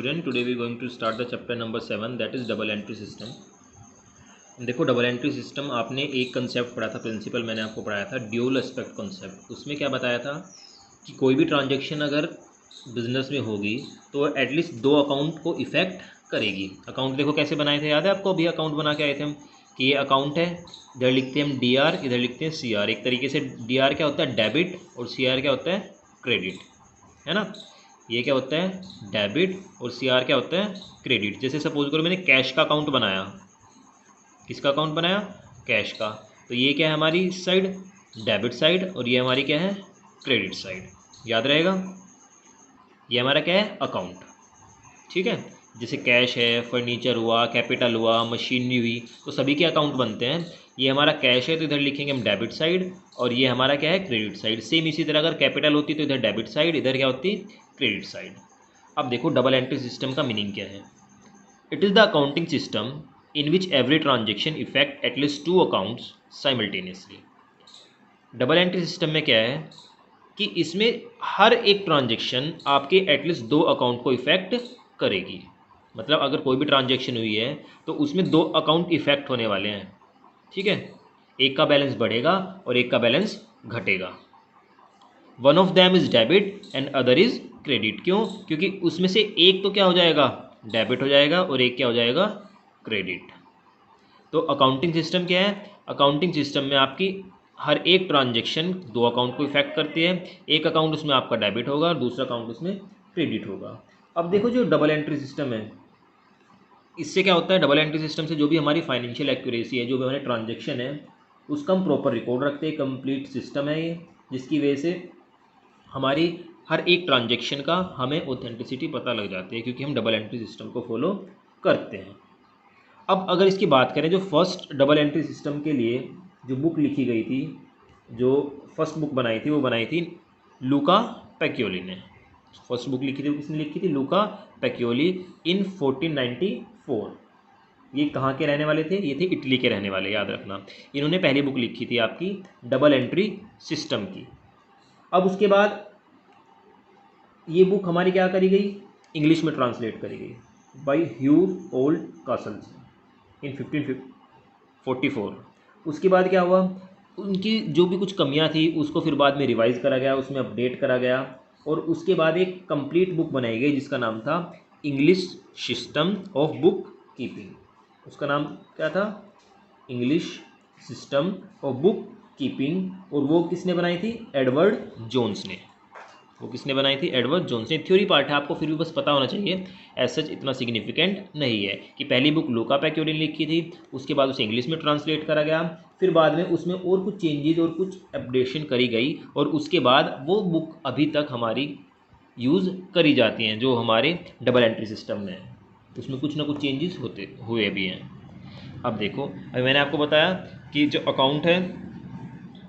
student, today we are going to start the chapter number 7, that is double entry system. देखो double entry system आपने एक concept पढ़ा था, principal मैंने आपको पढ़ाया था ड्यूल एस्पेक्ट कंसेप्ट। उसमें क्या बताया था कि कोई भी ट्रांजैक्शन अगर बिजनेस में होगी तो एटलीस्ट दो अकाउंट को इफेक्ट करेगी। अकाउंट देखो कैसे बनाए थे, याद है आपको? अभी अकाउंट बना के आए थे हम कि ये अकाउंट है, इधर लिखते हैं हम DR, इधर लिखते हैं CR। एक तरीके से DR क्या होता है डेबिट और CR क्या होता है क्रेडिट, है ना। ये क्या होता है डेबिट और CR क्या होता है क्रेडिट। जैसे सपोज करो मैंने कैश का अकाउंट बनाया, किसका अकाउंट बनाया? कैश का। तो ये क्या है हमारी साइड डेबिट साइड और ये हमारी क्या है क्रेडिट साइड। याद रहेगा, ये हमारा क्या है अकाउंट, ठीक है। जैसे कैश है, फर्नीचर हुआ, कैपिटल हुआ, मशीनरी हुई, तो सभी के अकाउंट बनते हैं। ये हमारा कैश है तो इधर लिखेंगे हम डेबिट साइड और ये हमारा क्या है क्रेडिट साइड। सेम इसी तरह अगर कैपिटल होती तो इधर डेबिट साइड, इधर क्या होती क्रेडिट साइड। अब देखो डबल एंट्री सिस्टम का मीनिंग क्या है। It is the accounting system in which every transaction affect at least two accounts simultaneously। Double entry system में क्या है कि इसमें हर एक ट्रांजेक्शन आपके एटलीस्ट दो अकाउंट को इफेक्ट करेगी। मतलब अगर कोई भी ट्रांजेक्शन हुई है तो उसमें दो अकाउंट इफेक्ट होने वाले हैं, ठीक है। एक का बैलेंस बढ़ेगा और एक का बैलेंस घटेगा। One of them is debit and other is credit. क्यों? क्योंकि उसमें से एक तो क्या हो जाएगा डेबिट हो जाएगा और एक क्या हो जाएगा क्रेडिट। तो अकाउंटिंग सिस्टम क्या है? अकाउंटिंग सिस्टम में आपकी हर एक ट्रांजैक्शन दो अकाउंट को इफेक्ट करती है। एक अकाउंट उसमें आपका डेबिट होगा और दूसरा अकाउंट उसमें क्रेडिट होगा। अब देखो जो डबल एंट्री सिस्टम है, इससे क्या होता है, डबल एंट्री सिस्टम से जो भी हमारी फाइनेंशियल एक्यूरेसी है, जो भी हमारे ट्रांजेक्शन है, उसका हम प्रॉपर रिकॉर्ड रखते हैं। कंप्लीट सिस्टम है ये, जिसकी वजह से हमारी हर एक ट्रांजेक्शन का हमें ऑथेंटिसिटी पता लग जाती है, क्योंकि हम डबल एंट्री सिस्टम को फॉलो करते हैं। अब अगर इसकी बात करें, जो फर्स्ट डबल एंट्री सिस्टम के लिए जो बुक लिखी गई थी, जो फर्स्ट बुक बनाई थी, वो बनाई थी लूका पैकियोली ने। फर्स्ट बुक लिखी थी वो किसने लिखी थी? लूका पैकियोली इन 1494। ये कहाँ के रहने वाले थे? ये थे इटली के रहने वाले, याद रखना। इन्होंने पहली बुक लिखी थी आपकी डबल एंट्री सिस्टम की। अब उसके बाद ये बुक हमारी क्या करी गई? इंग्लिश में ट्रांसलेट करी गई बाई ह्यूज ओल्ड कासल्स इन 1544। उसके बाद क्या हुआ, उनकी जो भी कुछ कमियां थी उसको फिर बाद में रिवाइज करा गया, उसमें अपडेट करा गया और उसके बाद एक कंप्लीट बुक बनाई गई जिसका नाम था English system of book keeping. उसका नाम क्या था? English system of book keeping. और वो किसने बनाई थी? एडवर्ड जोन्स ने। वो किसने बनाई थी? एडवर्ड जोन्स ने। थ्योरी पार्ट है, आपको फिर भी बस पता होना चाहिए, ऐसा इतना सिग्निफिकेंट नहीं है। कि पहली बुक लूका पैकियोली ने लिखी थी, उसके बाद उसे इंग्लिश में ट्रांसलेट करा गया, फिर बाद में उसमें और कुछ चेंजेस और कुछ अपडेशन करी गई और उसके बाद वो बुक अभी तक हमारी यूज़ करी जाती हैं, जो हमारे डबल एंट्री सिस्टम में है। उसमें कुछ ना कुछ चेंजेस हुए भी हैं। अब देखो, अभी मैंने आपको बताया कि जो अकाउंट है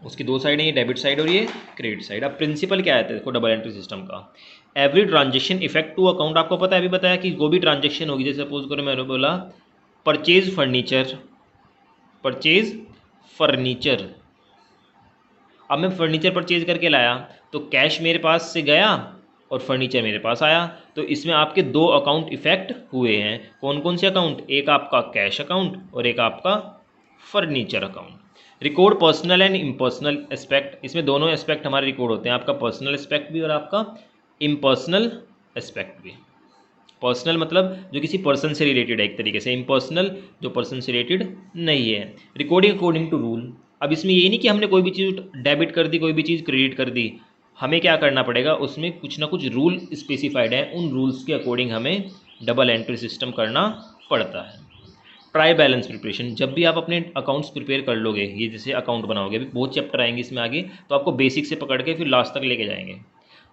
उसकी दो साइड है, ये डेबिट साइड और ये क्रेडिट साइड। अब प्रिंसिपल क्या है देखो डबल एंट्री सिस्टम का, every transaction effect two account. आपको पता है, अभी बताया कि कोई भी ट्रांजेक्शन होगी, जैसे सपोज करो मैंने बोला परचेज फर्नीचर, परचेज फर्नीचर। अब मैं फर्नीचर परचेज करके लाया तो कैश मेरे पास से गया और फर्नीचर मेरे पास आया, तो इसमें आपके दो अकाउंट इफेक्ट हुए हैं। कौन कौन से अकाउंट? एक आपका कैश अकाउंट और एक आपका furniture account. Record personal and impersonal aspect. इसमें दोनों एस्पेक्ट हमारे रिकॉर्ड होते हैं, आपका पर्सनल एस्पेक्ट भी और आपका इम्पर्सनल एस्पेक्ट भी। पर्सनल मतलब जो किसी पर्सन से रिलेटेड है एक तरीके से, इम्पर्सनल जो पर्सन से रिलेटेड नहीं है। Recording according to rule. अब इसमें ये नहीं कि हमने कोई भी चीज़ डेबिट कर दी, कोई भी चीज़ क्रेडिट कर दी, हमें क्या करना पड़ेगा, उसमें कुछ ना कुछ रूल स्पेसिफाइड है, उन रूल्स के अकॉर्डिंग हमें डबल एंट्री सिस्टम करना पड़ता है। Try balance preparation. जब भी आप अपने अकाउंट्स प्रिपेयर कर लोगे, ये जैसे अकाउंट बनाओगे, अभी बहुत चैप्टर आएंगे इसमें आगे, तो आपको बेसिक से पकड़ के फिर लास्ट तक लेके जाएंगे,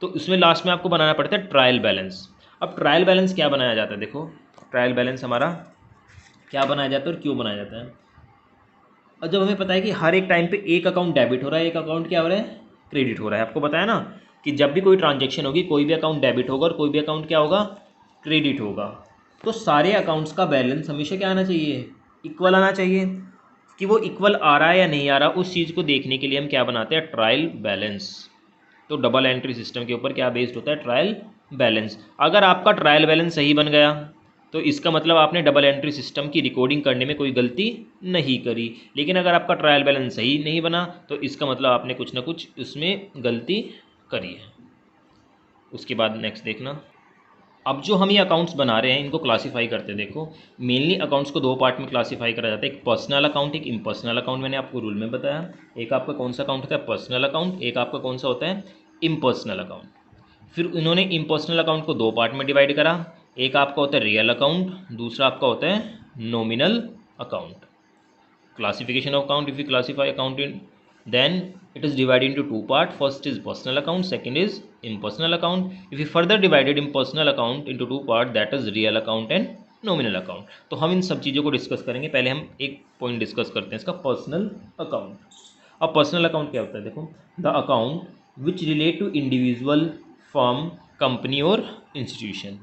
तो उसमें लास्ट में आपको बनाना पड़ता है ट्रायल बैलेंस। अब ट्रायल बैलेंस क्या बनाया जाता है? देखो ट्रायल बैलेंस हमारा क्या बनाया जाता है और क्यों बनाया जाता है। और जब हमें पता है कि हर एक टाइम पे एक अकाउंट डेबिट हो रहा है, एक अकाउंट क्या हो रहा है क्रेडिट हो रहा है। आपको बताया ना कि जब भी कोई ट्रांजेक्शन होगी, कोई भी अकाउंट डेबिट होगा और कोई भी अकाउंट क्या होगा क्रेडिट होगा। तो सारे अकाउंट्स का बैलेंस हमेशा क्या आना चाहिए? इक्वल आना चाहिए। कि वो इक्वल आ रहा है या नहीं आ रहा, उस चीज़ को देखने के लिए हम क्या बनाते हैं? Trial balance. तो डबल एंट्री सिस्टम के ऊपर क्या बेस्ड होता है, ट्रायल बैलेंस। अगर आपका ट्रायल बैलेंस सही बन गया तो इसका मतलब आपने डबल एंट्री सिस्टम की रिकॉर्डिंग करने में कोई गलती नहीं करी। लेकिन अगर आपका ट्रायल बैलेंस सही नहीं बना तो इसका मतलब आपने कुछ ना कुछ उसमें गलती करी है। उसके बाद नेक्स्ट देखना, अब जो हम ये अकाउंट्स बना रहे हैं इनको क्लासीफाई करते हैं। देखो मेनली अकाउंट्स को दो पार्ट में क्लासीफाई करा जाता है, एक पर्सनल अकाउंट, एक इम्पर्सनल अकाउंट। मैंने आपको रूल में बताया, एक आपका कौन सा अकाउंट होता है, पर्सनल अकाउंट, एक आपका कौन सा होता है, इम्पर्सनल अकाउंट। फिर इन्होंने इम्पर्सनल अकाउंट को दो पार्ट में डिवाइड करा, एक आपका होता है रियल अकाउंट, दूसरा आपका होता है nominal account. Classification of account, if you classify account in then it is divided into two part, first is personal account, second is impersonal account. If you further divided impersonal account into two part, that is real account and nominal account. तो हम इन सब चीज़ों को discuss करेंगे। पहले हम एक point discuss करते हैं इसका, पर्सनल अकाउंट। अब पर्सनल अकाउंट क्या होता है, देखो the account which relate to individual, firm, company और इंस्टीट्यूशन।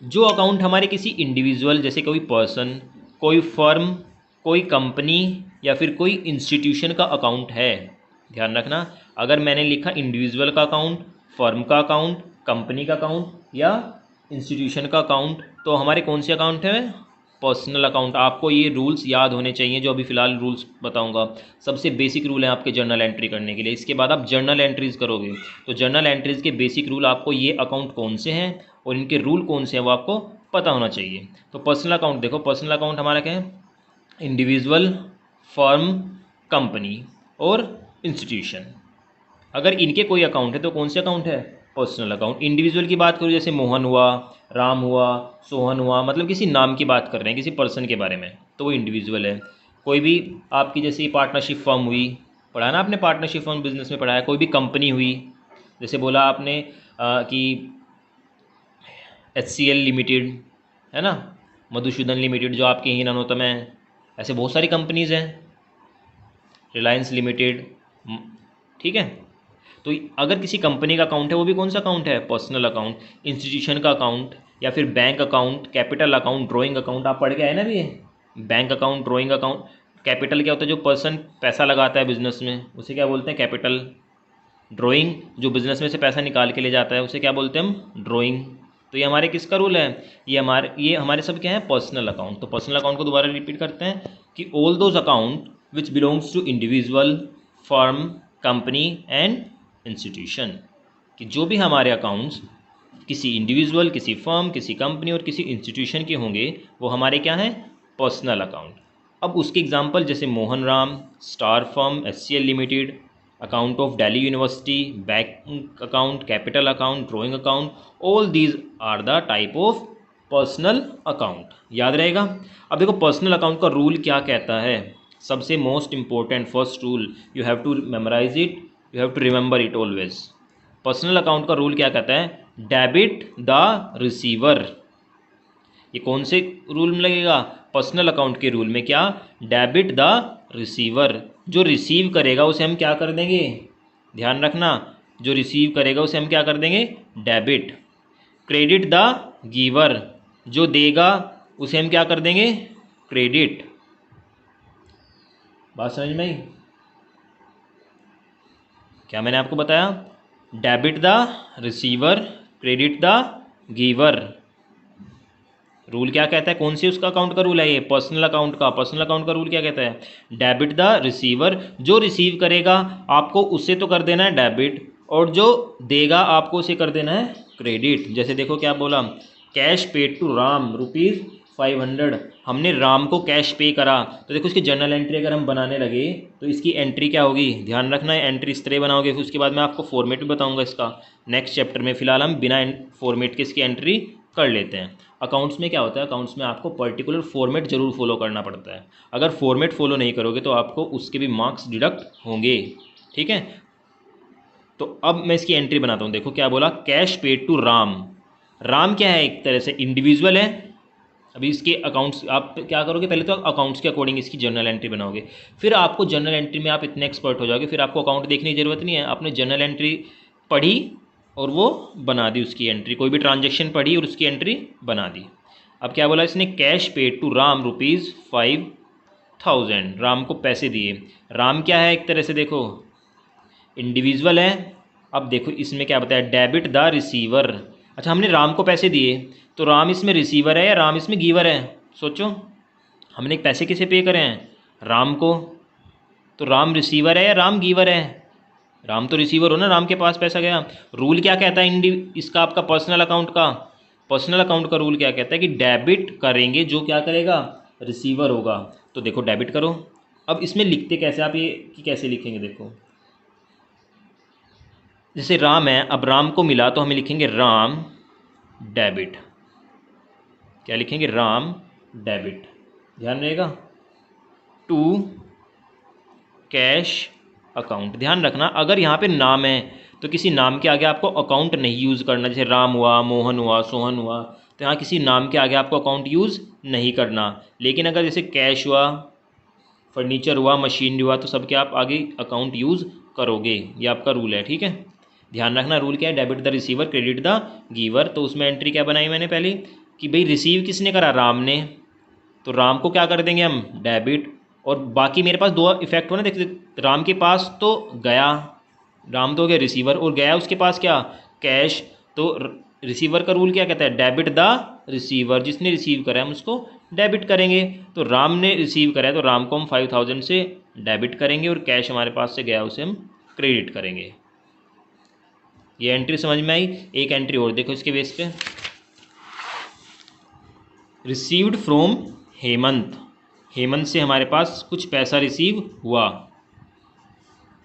जो अकाउंट हमारे किसी इंडिविजुअल जैसे कोई पर्सन, कोई फर्म, कोई कंपनी या फिर कोई इंस्टीट्यूशन का अकाउंट है। ध्यान रखना, अगर मैंने लिखा इंडिविजुअल का अकाउंट, फर्म का अकाउंट, कंपनी का अकाउंट या इंस्टीट्यूशन का अकाउंट, तो हमारे कौन से अकाउंट है, पर्सनल अकाउंट। आपको ये रूल्स याद होने चाहिए जो अभी फ़िलहाल रूल्स बताऊंगा। सबसे बेसिक रूल है आपके जर्नल एंट्री करने के लिए। इसके बाद आप जर्नल एंट्रीज़ करोगे तो जर्नल एंट्रीज़ के बेसिक रूल, आपको ये अकाउंट कौन से हैं और इनके रूल कौन से हैं वो आपको पता होना चाहिए। तो पर्सनल अकाउंट देखो, पर्सनल अकाउंट हमारा क्या है, इंडिविजुअल, फर्म, कंपनी और इंस्टीट्यूशन। अगर इनके कोई अकाउंट है तो कौन से अकाउंट है, पर्सनल अकाउंट। इंडिविजुअल की बात करूँ जैसे मोहन हुआ, राम हुआ, सोहन हुआ, मतलब किसी नाम की बात कर रहे हैं, किसी पर्सन के बारे में, तो वो इंडिविजुअल है। कोई भी आपकी जैसे पार्टनरशिप फर्म हुई, पढ़ा ना आपने, पार्टनरशिप फर्म बिजनेस में पढ़ाया। कोई भी कंपनी हुई, जैसे बोला आपने कि HCL लिमिटेड है ना, मधुसूदन लिमिटेड जो आपके ही ननोतम है, ऐसे बहुत सारी कंपनीज़ हैं, रिलायंस लिमिटेड, ठीक है। तो अगर किसी कंपनी का अकाउंट है वो भी कौन सा अकाउंट है, पर्सनल अकाउंट। इंस्टीट्यूशन का अकाउंट या फिर bank account, capital account, drawing account, आप पढ़ के आए ना भी, bank account, drawing account. Capital क्या होता है, जो पर्सन पैसा लगाता है बिजनेस में उसे क्या बोलते हैं, कैपिटल। ड्राइंग जो बिजनेस में से पैसा निकाल के ले जाता है उसे क्या बोलते हैं हम, ड्राइंग। तो ये हमारे किसका रूल है, ये हमारे सब क्या है, पर्सनल अकाउंट। तो पर्सनल अकाउंट को दोबारा रिपीट करते हैं कि all those account which belongs to individual, firm, company and institution, कि जो भी हमारे अकाउंट्स किसी इंडिविजुअल, किसी फर्म, किसी कंपनी और किसी इंस्टीट्यूशन के होंगे वो हमारे क्या हैं, पर्सनल अकाउंट। अब उसके एग्जांपल जैसे Mohan Ram, star firm, HCL limited, account of Delhi university, bank account, capital account, drawing account, all these are the type of personal account. याद रहेगा। अब देखो पर्सनल अकाउंट का रूल क्या कहता है, सबसे most important first rule, you have to memorise it, you have to remember it always. Personal account का रूल क्या कहता है, डेबिट द रिसीवर। ये कौन से रूल में लगेगा, पर्सनल अकाउंट के रूल में, क्या, डेबिट द रिसीवर। जो रिसीव करेगा उसे हम क्या कर देंगे, ध्यान रखना, जो रिसीव करेगा उसे हम क्या कर देंगे, डेबिट। क्रेडिट द गिवर, जो देगा उसे हम क्या कर देंगे, क्रेडिट। बात समझ में आई क्या मैंने आपको बताया, debit the receiver, credit the giver. Rule क्या कहता है, कौन सी उसका अकाउंट का रूल है, ये पर्सनल अकाउंट का। पर्सनल अकाउंट का रूल क्या कहता है, डेबिट द रिसीवर, जो रिसीव करेगा आपको उससे तो कर देना है डेबिट, और जो देगा आपको उसे कर देना है क्रेडिट। जैसे देखो क्या बोला, कैश पेड टू राम ₹500, हमने राम को कैश पे करा। तो देखो इसकी जर्नल एंट्री अगर हम बनाने लगे तो इसकी एंट्री क्या होगी, ध्यान रखना है, एंट्री इस तरह बनाओगे। फिर उसके बाद मैं आपको फॉर्मेट भी बताऊंगा इसका नेक्स्ट चैप्टर में। फिलहाल हम बिना फॉर्मेट के इसकी एंट्री कर लेते हैं। अकाउंट्स में क्या होता है, अकाउंट्स में आपको पर्टिकुलर फॉर्मेट जरूर फॉलो करना पड़ता है। अगर फॉर्मेट फॉलो नहीं करोगे तो आपको उसके भी मार्क्स डिडक्ट होंगे, ठीक है। तो अब मैं इसकी एंट्री बनाता हूँ। देखो क्या बोला, cash paid to Ram. Ram क्या है, एक तरह से इंडिविजुअल है। अभी इसके अकाउंट्स आप क्या करोगे, पहले तो अकाउंट्स के अकॉर्डिंग इसकी जर्नल एंट्री बनाओगे, फिर आपको जर्नल एंट्री में आप इतने एक्सपर्ट हो जाओगे, फिर आपको अकाउंट देखने की ज़रूरत नहीं है। आपने जर्नल एंट्री पढ़ी और वो बना दी उसकी एंट्री, कोई भी ट्रांजैक्शन पढ़ी और उसकी एंट्री बना दी। अब क्या बोला इसने, cash paid to Ram ₹5,000, Ram को पैसे दिए। राम क्या है, एक तरह से देखो इंडिविजुअल है, अब देखो इसमें क्या बताया, डेबिट द रिसीवर। अच्छा हमने राम को पैसे दिए, तो राम इसमें रिसीवर है या राम इसमें गिवर है? सोचो, हमने पैसे किसे पे करे हैं, राम को, तो राम रिसीवर है या राम गिवर है? राम तो रिसीवर हो ना, राम के पास पैसा गया। रूल क्या कहता है इसका, आपका पर्सनल अकाउंट का, पर्सनल अकाउंट का रूल क्या कहता है कि डेबिट करेंगे जो क्या करेगा, रिसीवर होगा। तो देखो डेबिट करो। अब इसमें लिखते कैसे आप, ये कि कैसे लिखेंगे, देखो जैसे राम है, अब राम को मिला तो हमें लिखेंगे राम डेबिट। क्या लिखेंगे, राम डेबिट। ध्यान रहेगा, टू कैश अकाउंट। ध्यान रखना अगर यहाँ पे नाम है तो किसी नाम के आगे आपको अकाउंट नहीं यूज़ करना। जैसे राम हुआ, मोहन हुआ, सोहन हुआ, तो यहाँ किसी नाम के आगे आपको अकाउंट यूज़ नहीं करना। लेकिन अगर जैसे कैश हुआ, फर्नीचर हुआ, मशीनरी हुआ, तो सबके आप आगे अकाउंट यूज़ करोगे। ये आपका रूल है, ठीक है। ध्यान रखना रूल क्या है, debit the receiver credit the giver. तो उसमें एंट्री क्या बनाई मैंने पहले कि भाई रिसीव किसने करा, राम ने, तो राम को क्या कर देंगे हम, डेबिट। और बाकी मेरे पास दो इफेक्ट हो ना, देखिए राम के पास तो गया, राम तो हो गया रिसीवर, और गया उसके पास क्या, कैश। तो रिसीवर का रूल क्या कहता है, डेबिट द रिसीवर, जिसने रिसीव करा है हम उसको डेबिट करेंगे। तो राम ने रिसीव करा है तो राम को हम 5000 से डेबिट करेंगे, और कैश हमारे पास से गया उसे हम क्रेडिट करेंगे। ये एंट्री समझ में आई। एक एंट्री और देखो इसके बेस पे, रिसीव्ड फ्रॉम हेमंत। हेमंत से हमारे पास कुछ पैसा रिसीव हुआ।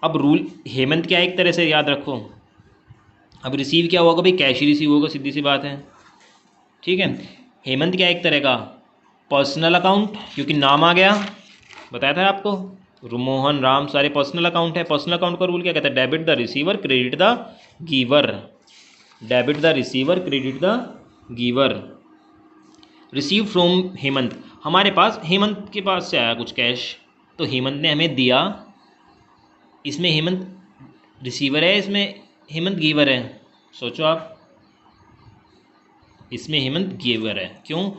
अब रूल हेमंत क्या एक तरह से याद रखो, अब रिसीव क्या होगा भाई, कैश ही रिसीव होगा, सीधी सी बात है, ठीक है। हेमंत क्या एक तरह का पर्सनल अकाउंट, क्योंकि नाम आ गया, बताया था आपको, मोहन राम सारे पर्सनल अकाउंट है। पर्सनल अकाउंट का रूल क्या कहता है, debit the receiver credit the giver. Debit the receiver credit the giver. Receive from Hemant, हमारे पास हेमंत के पास से आया कुछ कैश, तो हेमंत ने हमें दिया। इसमें हेमंत रिसीवर है, इसमें हेमंत गिवर है। सोचो आप, इसमें हेमंत गिवर है, क्यों,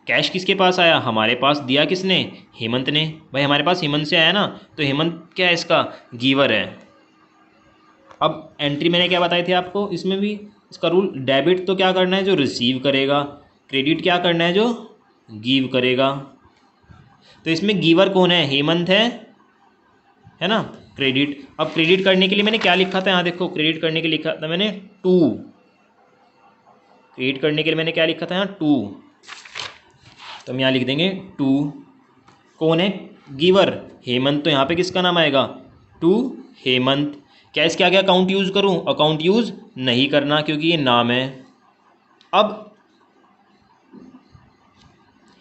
कैश किसके पास आया, हमारे पास, दिया किसने, हेमंत ने। भाई हमारे पास हेमंत से आया ना, तो हेमंत क्या है, इसका गिवर है। अब एंट्री मैंने क्या बताई थी आपको, इसमें भी इसका रूल, डेबिट तो क्या करना है, जो रिसीव करेगा, क्रेडिट क्या करना है, जो गिव करेगा। तो इसमें गिवर कौन है, हेमंत है ना, क्रेडिट। अब क्रेडिट करने के लिए मैंने क्या लिखा था, यहाँ देखो, क्रेडिट करने के लिए लिखा था मैंने 2। क्रिएट करने के लिए मैंने क्या लिखा था यहाँ, 2। तो हम यहाँ लिख देंगे 2। कौन है, गिवर, हेमंत, तो यहाँ पे किसका नाम आएगा, 2 हेमंत। क्या इसके आगे अकाउंट यूज़ करूँ, अकाउंट यूज़ नहीं करना क्योंकि ये नाम है। अब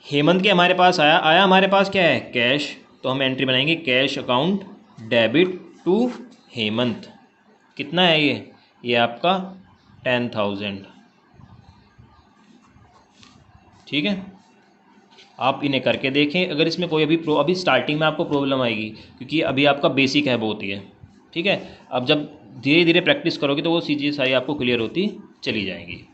हेमंत के हमारे पास आया हमारे पास क्या है, कैश, तो हम एंट्री बनाएंगे cash account debit to Hemant. कितना है ये आपका 10,000, ठीक है। आप इन्हें करके देखें, अगर इसमें कोई अभी स्टार्टिंग में आपको प्रॉब्लम आएगी क्योंकि अभी आपका बेसिक है बहुत ही है, ठीक है। अब जब धीरे धीरे प्रैक्टिस करोगे तो वो चीज़ें सारी आपको क्लियर होती चली जाएंगी।